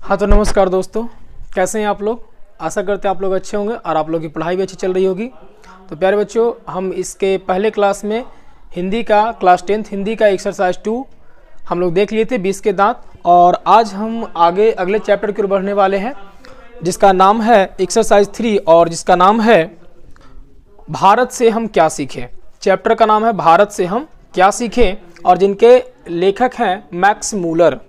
हाँ तो नमस्कार दोस्तों, कैसे हैं आप लोग। आशा करते हैं आप लोग अच्छे होंगे और आप लोग की पढ़ाई भी अच्छी चल रही होगी। तो प्यारे बच्चों, हम इसके पहले क्लास में हिंदी का क्लास 10th हिंदी का एक्सरसाइज 2 हम लोग देख लिए थे 20 के दांत। और आज हम आगे अगले चैप्टर की ओर बढ़ने वाले हैं जिसका नाम है एक्सरसाइज 3 और जिसका नाम है भारत से हम क्या सीखें। चैप्टर का नाम है भारत से हम क्या सीखें और जिनके लेखक हैं मैक्स मूलर।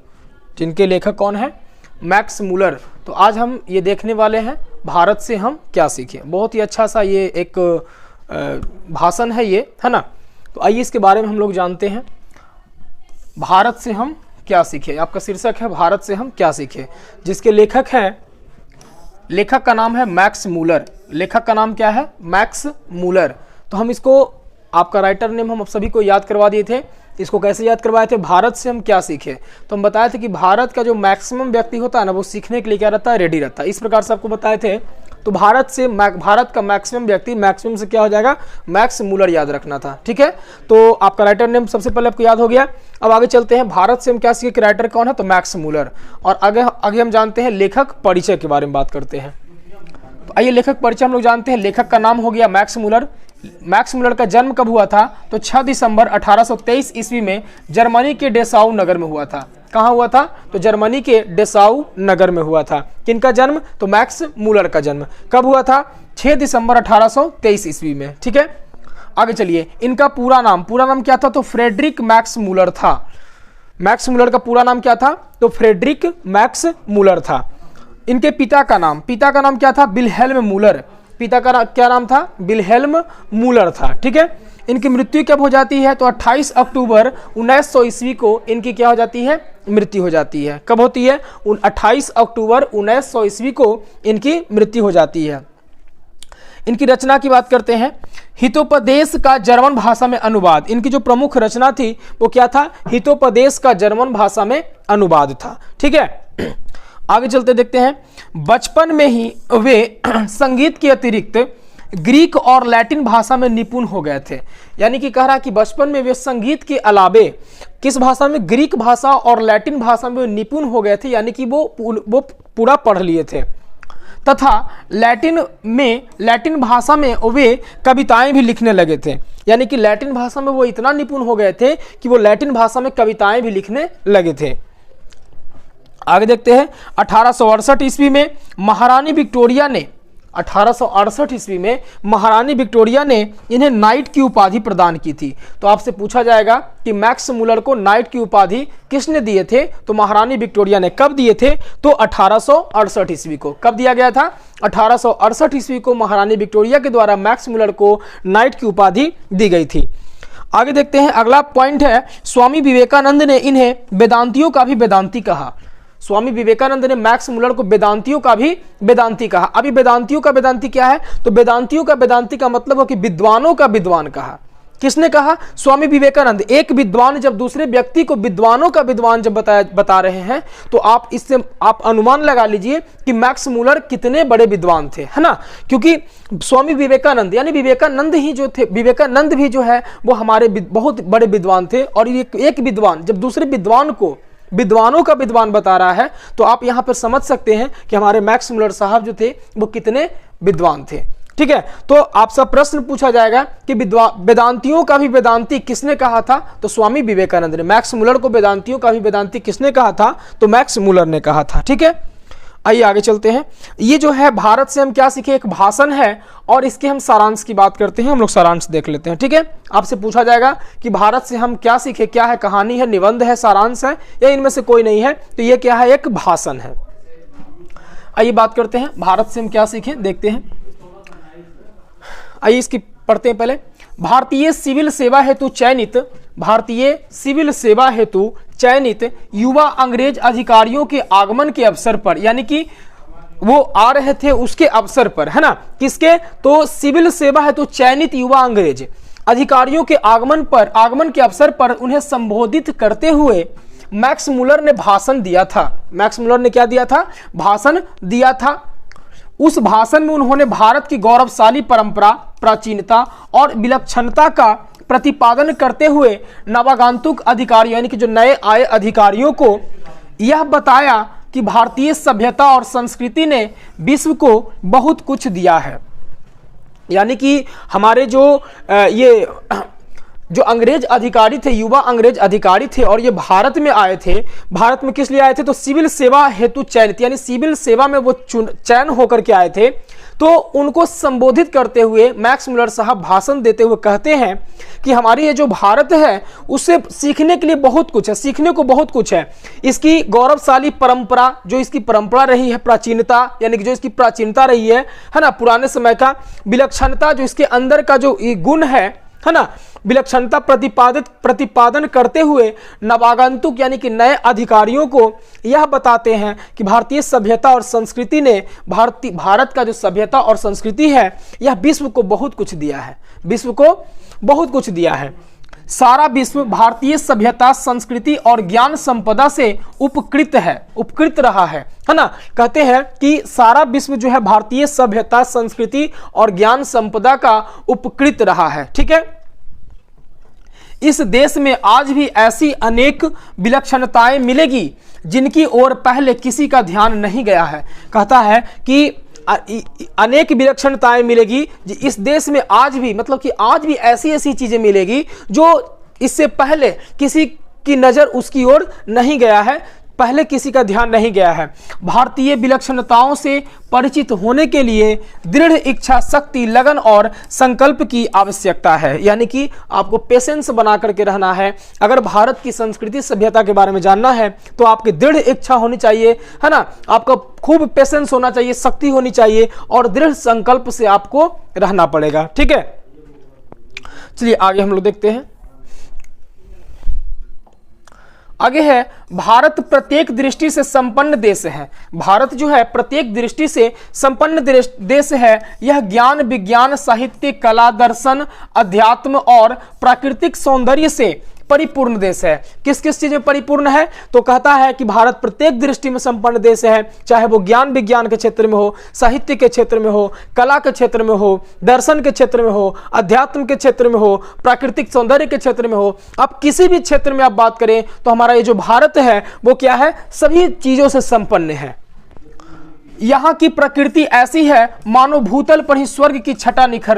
जिनके लेखक कौन है? Max Muller. तो आज हम ये देखने वाले हैं भारत से हम क्या सीखें। बहुत ही अच्छा सा ये एक भाषण है ये, है ना। तो आइए इसके बारे में हम लोग जानते हैं। भारत से हम क्या सीखें, आपका शीर्षक है भारत से हम क्या सीखें, जिसके लेखक हैं, लेखक का नाम है मैक्स मूलर। लेखक का नाम क्या है? Max Muller. तो हम इसको, आपका राइटर नेम हम सभी को याद करवा दिए थे। इसको कैसे याद करवाए थे? भारत से हम क्या सीखें। तो हम बताए थे कि भारत का जो मैक्सिमम व्यक्ति होता है ना, वो सीखने के लिए क्या रहता है? रेडी रहता है। इस प्रकार से आपको बताए थे। तो भारत का मैक्सिमम व्यक्ति, मैक्सिमम से क्या हो जाएगा? मैक्स मूलर याद रखना था। ठीक है, तो आपका राइटर नेम सबसे पहले आपको याद हो गया। अब आगे चलते हैं, भारत से हम क्या सीखे, राइटर कौन है? तो मैक्स मूलर। और आगे हम जानते हैं लेखक परिचय के बारे में बात करते हैं। तो आइए लेखक परिचय हम लोग जानते हैं। लेखक का नाम हो गया मैक्स मूलर। मैक्स मूलर का जन्म कब हुआ था? तो 6 दिसंबर 1823 ईस्वी में जर्मनी के डेसाउ नगर में हुआ था। कहाँ हुआ था? तो जर्मनी के डेसाउ नगर में हुआ था। किनका जन्म? तो मैक्स मूलर का जन्म कब हुआ था? 6 दिसंबर 1823 ईस्वी में। ठीक है, आगे चलिए। इनका पूरा नाम क्या था? तो फ्रेडरिक मैक्स मूलर था। मैक्स मूलर का पूरा नाम क्या था? तो फ्रेडरिक मैक्स मूलर था। इनके पिता का नाम क्या था? Wilhelm Müller. पिता का क्या नाम था? विल्हेल्म मूलर था। ठीक है, इनकी मृत्यु कब हो जाती है? तो 28 अक्टूबर 1900 ईस्वी को इनकी क्या हो जाती है? मृत्यु हो जाती है। कब होती है? 28 अक्टूबर 1900 ईस्वी को इनकी मृत्यु हो जाती है। इनकी रचना की बात करते हैं। हितोपदेश का जर्मन भाषा में अनुवाद। इनकी जो प्रमुख रचना थी वो क्या था? हितोपदेश का जर्मन भाषा में अनुवाद था। ठीक है, आगे चलते देखते हैं। बचपन में ही वे संगीत के अतिरिक्त ग्रीक और लैटिन भाषा में निपुण हो गए थे। यानी कि कह रहा कि बचपन में वे संगीत के अलावे किस भाषा में? ग्रीक भाषा और लैटिन भाषा में निपुण हो गए थे। यानी कि वो पूरा पढ़ लिए थे। तथा लैटिन भाषा में वे कविताएं भी लिखने लगे थे। यानी कि लैटिन भाषा में वो इतना निपुण हो गए थे कि वो लैटिन भाषा में कविताएं भी लिखने लगे थे। आगे देखते हैं। 1868 ईस्वी में महारानी विक्टोरिया ने इन्हें नाइट की उपाधि प्रदान की थी। तो आपसे पूछा जाएगा कि मैक्स मूलर को नाइट की उपाधि किसने दिए थे? तो महारानी विक्टोरिया ने। कब दिए थे? तो 1868 ईस्वी को। कब दिया गया था? 1868 ईस्वी को महारानी विक्टोरिया के द्वारा मैक्स मूलर को नाइट की उपाधि दी गई थी। आगे देखते हैं, अगला पॉइंट है, स्वामी विवेकानंद ने इन्हें वेदांतियों का भी वेदांती कहा। स्वामी विवेकानंद ने मैक्स मूलर को वेदांतियों का भी वेदांती कहा। अभी वेदांतियों का वेदांती क्या है? तो वेदांतियों का वेदांती का मतलब है कि विद्वानों का विद्वान कहा। किसने कहा? स्वामी विवेकानंद। एक विद्वान जब दूसरे व्यक्ति को विद्वानों का विद्वान जब बता रहे हैं तो आप इससे आप अनुमान लगा लीजिए कि मैक्स मूलर कितने बड़े विद्वान थे, है ना। क्योंकि स्वामी विवेकानंद यानी विवेकानंद ही जो थे, विवेकानंद भी जो है वो हमारे बहुत बड़े विद्वान थे। और एक विद्वान जब दूसरे विद्वान को विद्वानों का विद्वान बता रहा है तो आप यहां पर समझ सकते हैं कि हमारे मैक्स मूलर साहब जो थे वो कितने विद्वान थे। ठीक है, तो आपसे प्रश्न पूछा जाएगा कि वेदांतियों का भी वेदांती किसने कहा था? तो स्वामी विवेकानंद ने। मैक्स मूलर को वेदांतियों का भी वेदांती किसने कहा था? तो मैक्स मूलर ने कहा था। ठीक है, आइए आगे चलते हैं। ये जो है भारत से हम क्या सीखे, एक भाषण है और इसके हम सारांश की बात करते हैं। हम लोग सारांश देख लेते हैं। ठीक है, आपसे पूछा जाएगा कि भारत से हम क्या सीखे, क्या है? कहानी है, निबंध है, सारांश है, या इनमें से कोई नहीं है? तो ये क्या है? एक भाषण है। आइए बात करते हैं भारत से हम क्या सीखे, देखते हैं। आइए इसकी पढ़ते हैं पहले। भारतीय सिविल सेवा हेतु चयनित युवा अंग्रेज अधिकारियों के आगमन के अवसर पर, यानी कि वो आ रहे थे उसके अवसर पर, है ना। किसके? तो सिविल सेवा हेतु चयनित युवा अंग्रेज अधिकारियों के आगमन के अवसर पर उन्हें संबोधित करते हुए मैक्स मूलर ने भाषण दिया था। मैक्स मूलर ने क्या दिया था? भाषण दिया था। उस भाषण में उन्होंने भारत की गौरवशाली परंपरा, प्राचीनता और विलक्षणता का प्रतिपादन करते हुए नवागंतुक अधिकारी यानी कि जो नए आए अधिकारियों को यह बताया कि भारतीय सभ्यता और संस्कृति ने विश्व को बहुत कुछ दिया है। यानी कि हमारे जो अंग्रेज अधिकारी थे, युवा अंग्रेज अधिकारी थे, और ये भारत में आए थे। भारत में किस लिए आए थे? तो सिविल सेवा हेतु चयनित, यानी सिविल सेवा में वो चयन होकर के आए थे। तो उनको संबोधित करते हुए मैक्स मुलर साहब भाषण देते हुए कहते हैं कि हमारी ये जो भारत है उससे सीखने के लिए बहुत कुछ है, सीखने को बहुत कुछ है। इसकी गौरवशाली परंपरा, जो इसकी परंपरा रही है, प्राचीनता, यानी कि जो इसकी प्राचीनता रही है ना, पुराने समय का विलक्षणता, जो इसके अंदर का जो गुण है ना, विलक्षणता प्रतिपादन करते हुए नवागंतुक यानी कि नए अधिकारियों को यह बताते हैं कि भारतीय सभ्यता और संस्कृति ने भारत का जो सभ्यता और संस्कृति है यह विश्व को बहुत कुछ दिया है, विश्व को बहुत कुछ दिया है। सारा विश्व भारतीय सभ्यता, संस्कृति और ज्ञान संपदा से उपकृत रहा है ना। कहते हैं कि सारा विश्व जो है भारतीय सभ्यता, संस्कृति और ज्ञान संपदा का उपकृत रहा है। ठीक है, इस देश में आज भी ऐसी अनेक विलक्षणताएं मिलेगी जिनकी ओर पहले किसी का ध्यान नहीं गया है। कहता है कि अनेक विलक्षणताएं मिलेगी इस देश में आज भी, मतलब कि आज भी ऐसी ऐसी चीजें मिलेगी जो इससे पहले किसी की नजर उसकी ओर नहीं गया है, पहले किसी का ध्यान नहीं गया है। भारतीय विलक्षणताओं से परिचित होने के लिए दृढ़ इच्छा शक्ति, लगन और संकल्प की आवश्यकता है। यानी कि आपको पेशेंस बना करके रहना है। अगर भारत की संस्कृति सभ्यता के बारे में जानना है तो आपकी दृढ़ इच्छा होनी चाहिए, है ना, आपका खूब पेशेंस होना चाहिए, शक्ति होनी चाहिए और दृढ़ संकल्प से आपको रहना पड़ेगा। ठीक है, चलिए आगे हम लोग देखते हैं। आगे है, भारत प्रत्येक दृष्टि से संपन्न देश है। भारत जो है प्रत्येक दृष्टि से संपन्न देश है। यह ज्ञान, विज्ञान, साहित्य, कला, दर्शन, अध्यात्म और प्राकृतिक सौंदर्य से परिपूर्ण देश है। किस किस चीज में परिपूर्ण है? तो कहता है कि भारत प्रत्येक दृष्टि में संपन्न देश है, चाहे वो ज्ञान विज्ञान के क्षेत्र में हो, साहित्य के क्षेत्र में हो, कला के क्षेत्र में हो, दर्शन के क्षेत्र में हो, अध्यात्म के क्षेत्र में हो, प्राकृतिक सौंदर्य के क्षेत्र में हो। आप किसी भी क्षेत्र में आप बात करें तो हमारा ये जो भारत है वो क्या है? सभी चीजों से संपन्न है। यहाँ की प्रकृति ऐसी है मानो भूतल पर ही स्वर्ग की छटा निखर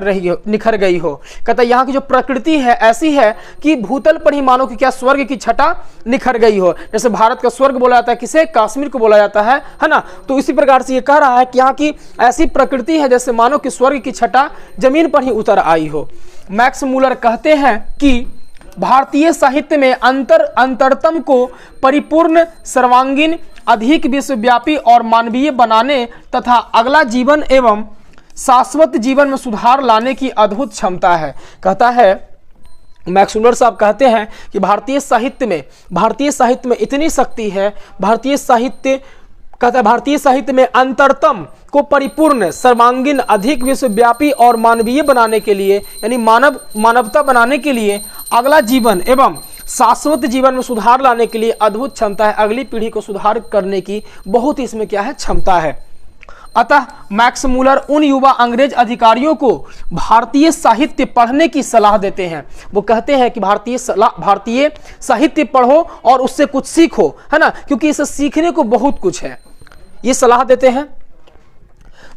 गई हो। कहता है यहाँ की जो प्रकृति है ऐसी है कि भूतल पर ही मानो कि क्या स्वर्ग की छटा निखर गई हो। जैसे भारत का स्वर्ग बोला जाता है किसे? कश्मीर को बोला जाता है ना। तो इसी प्रकार से ये कह रहा है कि यहाँ की ऐसी प्रकृति है जैसे मानो कि स्वर्ग की छटा जमीन पर ही उतर आई हो। मैक्स मुलर कहते हैं कि भारतीय साहित्य में अंतरतम को परिपूर्ण, सर्वांगीण, अधिक विश्वव्यापी और मानवीय बनाने तथा अगला जीवन एवं शाश्वत जीवन में सुधार लाने की अद्भुत क्षमता है। कहता है मैक्स मुलर साहब कहते हैं कि भारतीय साहित्य में इतनी शक्ति है। भारतीय साहित्य में अंतरतम को परिपूर्ण, सर्वांगीण, अधिक विश्वव्यापी और मानवीय बनाने के लिए, यानी मानवता बनाने के लिए, अगला जीवन एवं शाश्वत जीवन में सुधार लाने के लिए अद्भुत क्षमता है। अगली पीढ़ी को सुधार करने की बहुत इसमें क्या है? क्षमता है। अतः मैक्स मुलर उन युवा अंग्रेज अधिकारियों को भारतीय साहित्य पढ़ने की सलाह देते हैं। वो कहते हैं कि भारतीय साहित्य पढ़ो और उससे कुछ सीखो, है ना, क्योंकि इसे सीखने को बहुत कुछ है। ये सलाह देते हैं।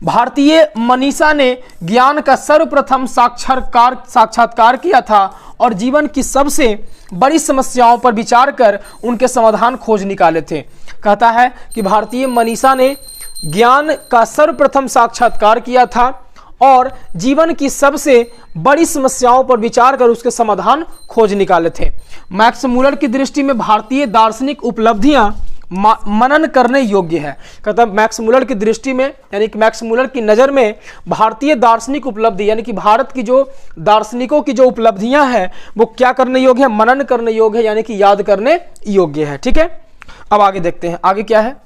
भारतीय मनीषा ने ज्ञान का सर्वप्रथम साक्षात्कार किया था और जीवन की सबसे बड़ी समस्याओं पर विचार कर उनके समाधान खोज निकाले थे। कहता है कि भारतीय मनीषा ने ज्ञान का सर्वप्रथम साक्षात्कार किया था और जीवन की सबसे बड़ी समस्याओं पर विचार कर उसके समाधान खोज निकाले थे। मैक्स मुलर की दृष्टि में भारतीय दार्शनिक उपलब्धियां मनन करने योग्य है। कहता मैक्स मुलर की दृष्टि में, यानी कि मैक्स मुलर की नज़र में भारतीय दार्शनिक उपलब्धि, यानी कि भारत की जो दार्शनिकों की जो उपलब्धियां हैं वो क्या करने योग्य है? मनन करने योग्य है, यानी कि याद करने योग्य है। ठीक है, अब आगे देखते हैं आगे क्या है।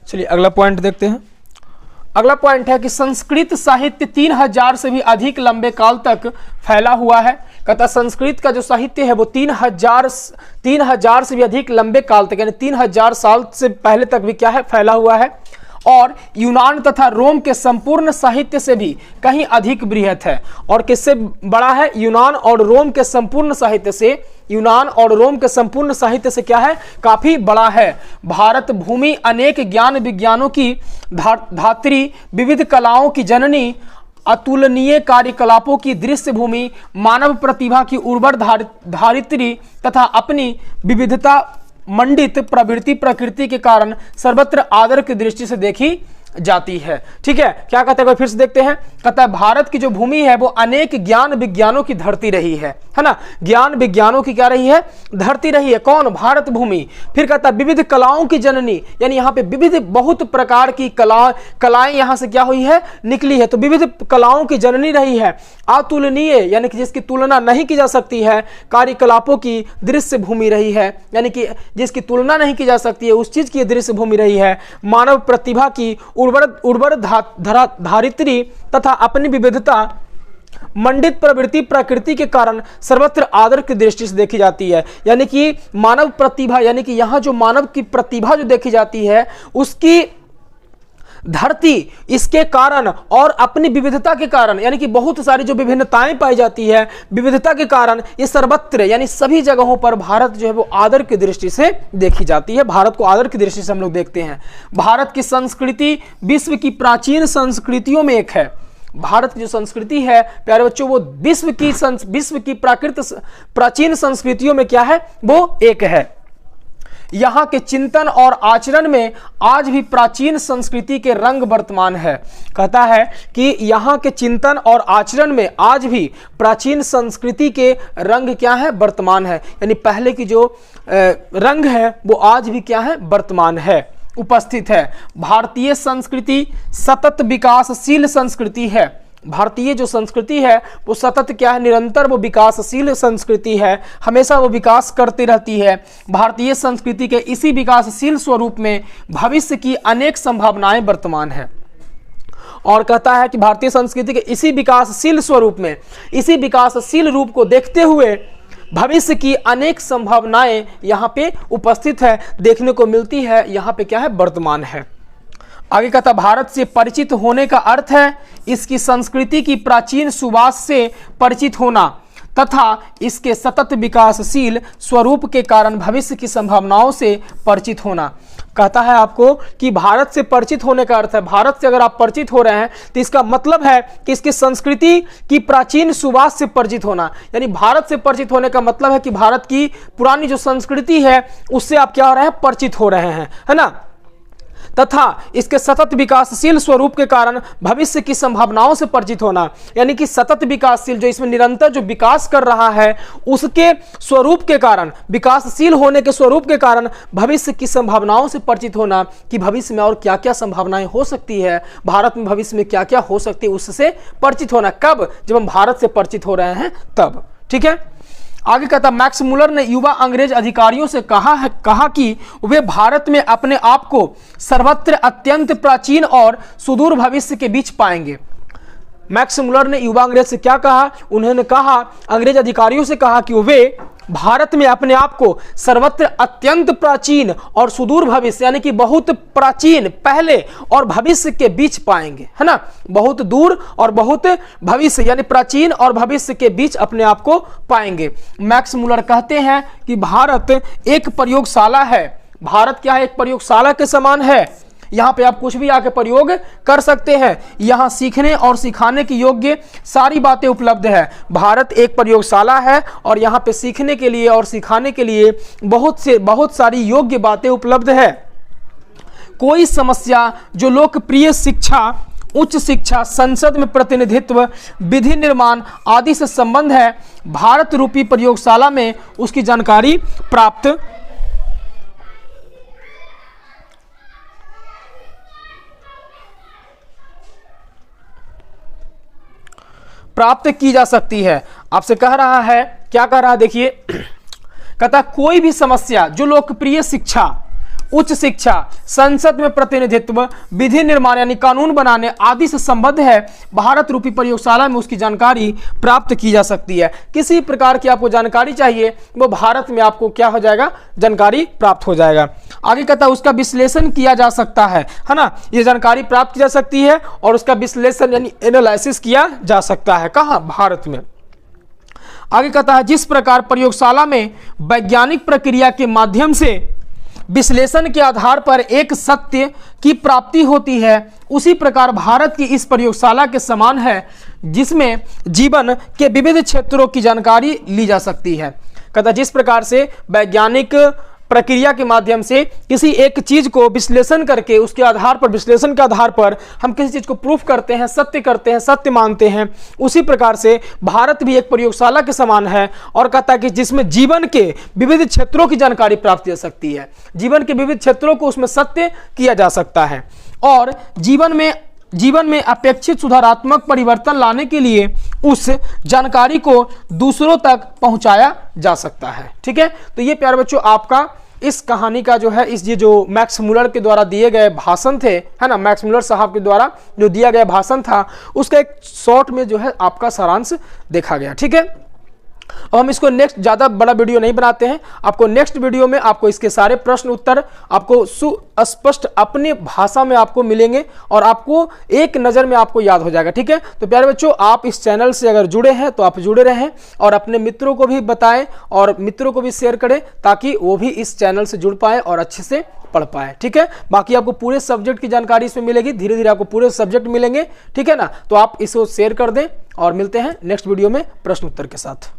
चलिए अगला पॉइंट देखते हैं। अगला पॉइंट है कि संस्कृत साहित्य 3000 से भी अधिक लंबे काल तक फैला हुआ है। कहता संस्कृत का जो साहित्य है वो 3000 से भी अधिक लंबे काल तक, यानी 3000 साल से पहले तक भी क्या है? फैला हुआ है। और यूनान तथा रोम के संपूर्ण साहित्य से भी कहीं अधिक बृहत है। और किससे बड़ा है? यूनान और रोम के संपूर्ण साहित्य से, यूनान और रोम के संपूर्ण साहित्य से क्या है? काफी बड़ा है। भारत भूमि अनेक ज्ञान विज्ञानों की धात्री, विविध कलाओं की जननी, अतुलनीय कार्यकलापों की दृश्य भूमि, मानव प्रतिभा की उर्वर धारित्री तथा अपनी विविधता मंडित प्रवृत्ति प्रकृति के कारण सर्वत्र आदर की दृष्टि से देखी जाती है। ठीक है, क्या कहते हैं, फिर से देखते हैं। कहता है भारत की जो भूमि है वो अनेक ज्ञान विज्ञानों की धरती रही है ना, ज्ञान विज्ञानों की क्या रही है? धरती रही है। कौन? भारत भूमि। फिर कहता है विविध कलाओं की जननी, यानी यहाँ पे विविध बहुत प्रकार की कलाएं यहाँ से क्या हुई है? निकली है। तो विविध कलाओं की जननी रही है। अतुलनीय, यानी कि जिसकी तुलना नहीं की जा सकती है, कार्यकलापों की दृश्य भूमि रही है, यानी कि जिसकी तुलना नहीं की जा सकती है उस चीज की दृश्य भूमि रही है। मानव प्रतिभा की उर्वर धारित्री तथा अपनी विविधता मंडित प्रवृत्ति प्रकृति के कारण सर्वत्र आदर की दृष्टि से देखी जाती है। यानी कि मानव प्रतिभा, यानी कि यहाँ जो मानव की प्रतिभा जो देखी जाती है उसकी धरती, इसके कारण और अपनी विविधता के कारण, यानी कि बहुत सारी जो विभिन्नताएं पाई जाती है, विविधता के कारण ये सर्वत्र यानी सभी जगहों पर भारत जो है वो आदर की दृष्टि से देखी जाती है। भारत को आदर की दृष्टि से हम लोग देखते हैं। भारत की संस्कृति विश्व की प्राचीन संस्कृतियों में एक है। भारत की जो संस्कृति है प्यारे बच्चों वो विश्व की प्राचीन संस्कृतियों में क्या है? वो एक है। यहाँ के चिंतन और आचरण में आज भी प्राचीन संस्कृति के रंग वर्तमान है। कहता है कि यहाँ के चिंतन और आचरण में आज भी प्राचीन संस्कृति के रंग क्या है? वर्तमान है। यानी पहले की जो रंग है वो आज भी क्या है? वर्तमान है, उपस्थित है। भारतीय संस्कृति सतत विकासशील संस्कृति है। भारतीय जो संस्कृति है वो सतत क्या है? निरंतर वो विकासशील संस्कृति है, हमेशा वो विकास करती रहती है। भारतीय संस्कृति के इसी विकासशील स्वरूप में भविष्य की अनेक संभावनाएं वर्तमान है। और कहता है कि भारतीय संस्कृति के इसी विकासशील स्वरूप में, इसी विकासशील रूप को देखते हुए भविष्य की अनेक संभावनाएं यहाँ पे उपस्थित है, देखने को मिलती है। यहाँ पे क्या है? वर्तमान है। आगे कहता भारत से परिचित होने का अर्थ है इसकी संस्कृति की प्राचीन सुवास से परिचित होना तथा इसके सतत विकासशील स्वरूप के कारण भविष्य की संभावनाओं से परिचित होना। कहता है आपको कि भारत से परिचित होने का अर्थ है, भारत से अगर आप परिचित हो रहे हैं तो इसका मतलब है कि इसकी संस्कृति की प्राचीन सुवास से परिचित होना। यानी भारत से परिचित होने का मतलब है कि भारत की पुरानी जो संस्कृति है उससे आप क्या हो रहे हैं? परिचित हो रहे हैं, है ना। तथा इसके सतत विकासशील स्वरूप के कारण भविष्य की संभावनाओं से परिचित होना, यानी कि सतत विकासशील जो इसमें निरंतर जो विकास कर रहा है उसके स्वरूप के कारण, विकासशील होने के स्वरूप के कारण भविष्य की संभावनाओं से परिचित होना कि भविष्य में और क्या क्या संभावनाएं हो सकती है, भारत में भविष्य में क्या क्या हो सकती है, उससे परिचित होना। कब? जब हम भारत से परिचित हो रहे हैं तब। ठीक है, आगे कहता मैक्स मुलर ने युवा अंग्रेज अधिकारियों से कहा कि वे भारत में अपने आप को सर्वत्र अत्यंत प्राचीन और सुदूर भविष्य के बीच पाएंगे। मैक्स मुलर ने युवा अंग्रेज से क्या कहा? उन्होंने कहा, अंग्रेज अधिकारियों से कहा कि वे भारत में अपने आप को सर्वत्र अत्यंत प्राचीन और सुदूर भविष्य, यानी कि बहुत प्राचीन पहले और भविष्य के बीच पाएंगे, है ना। बहुत दूर और बहुत भविष्य, यानी प्राचीन और भविष्य के बीच अपने आप को पाएंगे। मैक्स मुलर कहते हैं कि भारत एक प्रयोगशाला है। भारत क्या है? एक प्रयोगशाला के समान है। यहाँ पे आप कुछ भी आके प्रयोग कर सकते हैं। यहाँ सीखने और सिखाने की योग्य सारी बातें उपलब्ध है। भारत एक प्रयोगशाला है और यहाँ पे सीखने के लिए और सिखाने के लिए बहुत सारी योग्य बातें उपलब्ध है। कोई समस्या जो लोकप्रिय शिक्षा, उच्च शिक्षा, संसद में प्रतिनिधित्व, विधि निर्माण आदि से संबंध है, भारत रूपी प्रयोगशाला में उसकी जानकारी प्राप्त की जा सकती है। आपसे कह रहा है, क्या कह रहा है? देखिए, कहता कोई भी समस्या जो लोकप्रिय शिक्षा, उच्च शिक्षा, संसद में प्रतिनिधित्व, विधि निर्माण यानी कानून बनाने आदि से संबद्ध है, भारत रूपी प्रयोगशाला में उसकी जानकारी प्राप्त की जा सकती है। किसी प्रकार की आपको जानकारी चाहिए वो भारत में आपको क्या हो जाएगा, जानकारी प्राप्त हो जाएगा। आगे कहता है उसका विश्लेषण किया जा सकता है ना, ये जानकारी प्राप्त की जा सकती है और उसका विश्लेषण यानी एनालिसिस किया जा सकता है। कहाँ, भारत में। आगे कहता है जिस प्रकार प्रयोगशाला में वैज्ञानिक प्रक्रिया के माध्यम से विश्लेषण के आधार पर एक सत्य की प्राप्ति होती है, उसी प्रकार भारत की इस प्रयोगशाला के समान है जिसमें जीवन के विविध क्षेत्रों की जानकारी ली जा सकती है। कहता है जिस प्रकार से वैज्ञानिक प्रक्रिया के माध्यम से किसी एक चीज को विश्लेषण करके उसके आधार पर, विश्लेषण के आधार पर हम किसी चीज को प्रूफ करते हैं, सत्य करते हैं, सत्य मानते हैं, उसी प्रकार से भारत भी एक प्रयोगशाला के समान है। और कहता है कि जिसमें जीवन के विविध क्षेत्रों की जानकारी प्राप्त की जा सकती है, जीवन के विविध क्षेत्रों को उसमें सत्य किया जा सकता है और जीवन में अपेक्षित सुधारात्मक परिवर्तन लाने के लिए उस जानकारी को दूसरों तक पहुंचाया जा सकता है। ठीक है, तो ये प्यारे बच्चों आपका इस कहानी का जो है, इस ये जो मैक्स मुलर के द्वारा दिए गए भाषण थे, है ना, मैक्स मुलर साहब के द्वारा जो दिया गया भाषण था उसका एक शॉर्ट में जो है आपका सारांश देखा गया। ठीक है, अब हम इसको नेक्स्ट ज़्यादा बड़ा वीडियो नहीं बनाते हैं, आपको नेक्स्ट वीडियो में आपको इसके सारे प्रश्न उत्तर आपको सुस्पष्ट अपनी भाषा में आपको मिलेंगे और आपको एक नज़र में आपको याद हो जाएगा। ठीक है, तो प्यारे बच्चों आप इस चैनल से अगर जुड़े हैं तो आप जुड़े रहें और अपने मित्रों को भी बताएं और मित्रों को भी शेयर करें ताकि वो भी इस चैनल से जुड़ पाए और अच्छे से पढ़ पाए। ठीक है, बाकी आपको पूरे सब्जेक्ट की जानकारी इसमें मिलेगी, धीरे धीरे आपको पूरे सब्जेक्ट मिलेंगे। ठीक है ना, तो आप इसको शेयर कर दें और मिलते हैं नेक्स्ट वीडियो में प्रश्न उत्तर के साथ।